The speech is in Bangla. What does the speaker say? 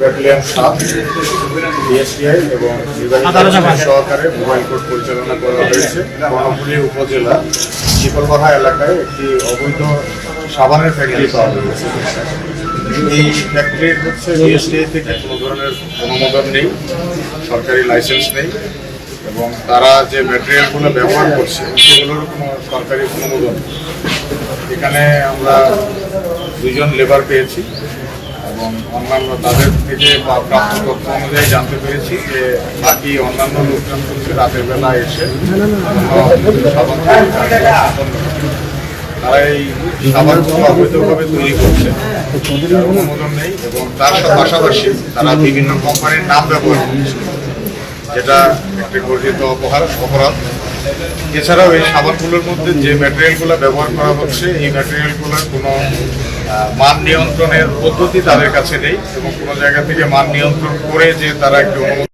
ব্যাটালিয়ন 7 বিএসটিআই এবং সহকারে মোবাইল কোর্ট পরিচালনা করা হয়েছে। কর্ণফুলী উপজেলা শিকলবাহা এলাকায় একটি অবৈধ সাবানের ফ্যাক্টরি পাওয়া গেছে। এই ফ্যাক্টরির হচ্ছে বিএসটিআই থেকে কোনো ধরনের অনুমোদন নেই, সরকারি লাইসেন্স নেই এবং তারা যে ম্যাটেরিয়ালগুলো ব্যবহার করছে সেগুলোর কোনো সরকারি অনুমোদন নেই। এখানে আমরা 2 জন লেবার পেয়েছি এবং অন্যান্য তাদের থেকে প্রাপ্ত তথ্য অনুযায়ী জানতে পেরেছি যে বাকি অন্যান্য লোকজন করছে রাতের বেলা এসে তারা এই সাবানগুলো অবৈধভাবে তৈরি করছে, অনুমোদন নেই এবং তার পাশাপাশি তারা বিভিন্ন কোম্পানির নাম ব্যবহার করছে, যেটা একটি গর্হিত অপরাধ। এছাড়াও এই সাবানগুলোর মধ্যে যে ম্যাটেরিয়ালগুলো ব্যবহার করা হচ্ছে এই ম্যাটেরিয়ালগুলোর কোনো মান নিয়ন্ত্রণের পদ্ধতি তাদের কাছে নেই এবং কোনো জায়গা থেকে মান নিয়ন্ত্রণ করে যে তারা একটি